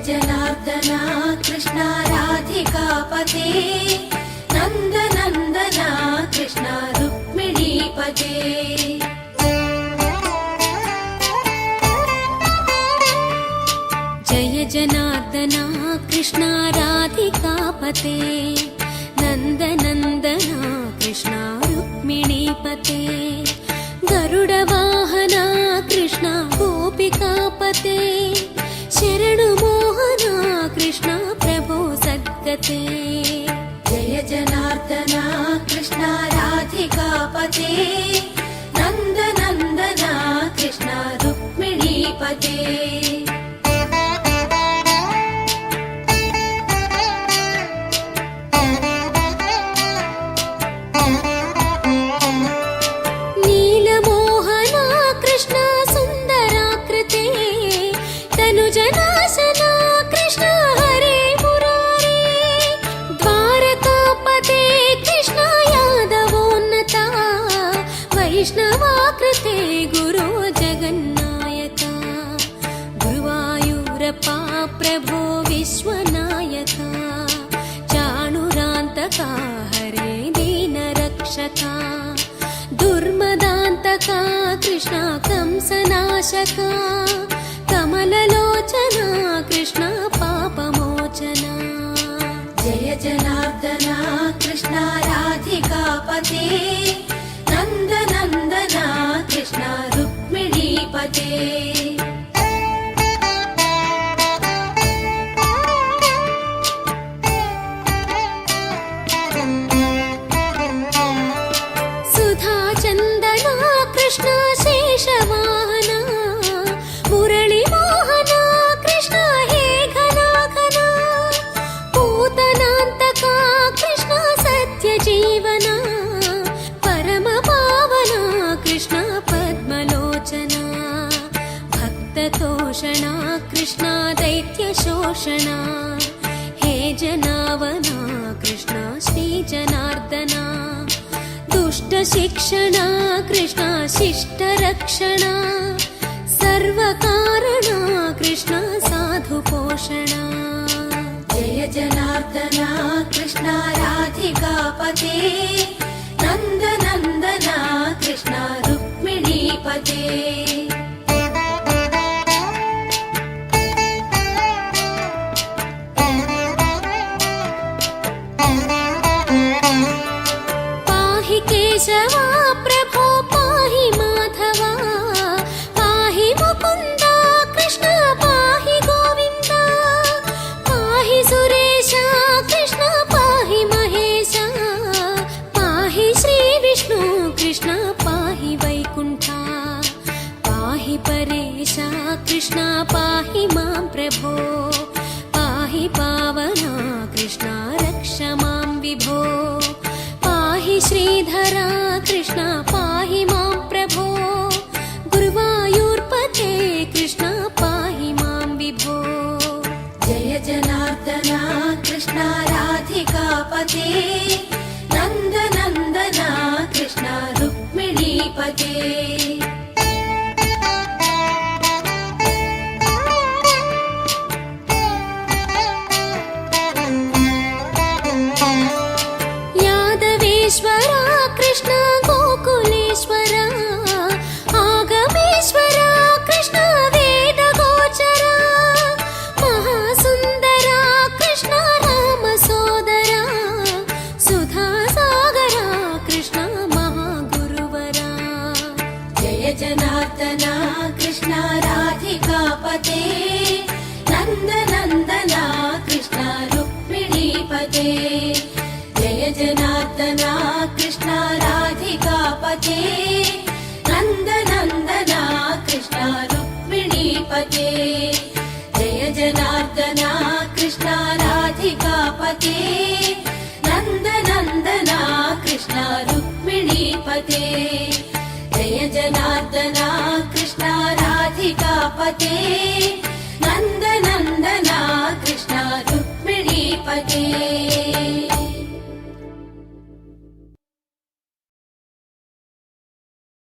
जनार्दना कृष्णा राधिकापते नन्दनन्दना कृष्णा रुक्मिणीपते। जय जनार्दना कृष्णा राधिकापते नन्दनन्दना कृष्णा रुक्मिणीपते। गरुडवाहना कृष्णा गोपिकापते शरणु मोहना कृष्णा प्रभो सद्गते। जय जनार्दना कृष्णा राधिकापते नन्दनन्दना कृष्णा रुक्मिणीपते। वैष्णवाकृते गुरो जगन्नायका गुरुवायूरप्पा प्रभो विश्वनायका। चाणुरान्तका हरे दीनरक्षका दुर्मदान्तका कृष्णा कंसनाशका। कमललोचना कृष्णा पापमोचना। जय जनार्दना कृष्णा राधिकापते नन्दनन्दना कृष्णा रुक्मिणीपते। सुधाचन्दना कृष्णा शेषवाहना मुरळीमोहना कृष्णा हे घना घना। पूतनान्तका कृष्णा सत्यजीवना कृष्णा पद्मलोचना। भक्ततोषणा कृष्णा दैत्यशोषणा हे जनावना कृष्णा श्रीजनार्दना। दुष्टशिक्षणा कृष्णा शिष्टरक्षणा। सर्वकारणा कृष्णा साधुपोषणा। जय जनार्दना कृष्णा राधिकापते नन्दनन्दना कृष्णा रुक्मिणीपते। पाहि केशवा प्रभो पाहि माधवा पाहि मुकुन्दा कृष्णा पाहि गोविन्दा। पाहि सुरेशा कृष्णा पाहि महेशा। पाहि श्रीविष्णु कृष्णा पाहि वैकुण्ठा। पाहि परेशा कृष्णा पाहि मां प्रभो। पाहि पावना कृष्णा रक्ष मां विभो। पाहि श्रीधरा कृष्णा पाहि मां प्रभो। गुरुवायूर्पते कृष्णा पाहि मां विभो। जय जनार्दना कृष्णा राधिकापते नन्दनन्दना कृष्णा रुक्मिणीपते। यादवेश्वरा कृष्णा गोकुलेश्वरा। आगमेश्वरा कृष्णा वेदगोचरा। महासुन्दरा कृष्णा रामसोदरा। सुधासागरा कृष्णा महागुरुवरा। जय जनार्दना कृष्णा राधिकापते नन्दनन्दना कृष्णा रुक्मिणीपते। जय जनार्दना कृष्णा राधिकापते नन्दनन्दना कृष्णा रुक्मिणीपते। जय जनार्दना कृष्णा राधिकापते नन्दनन्दना कृष्णा रुक्मिणीपते। जय जनार्दना कृष्णा राधिकापते नन्दनन्दना कृष्णा रुक्मिणीपते।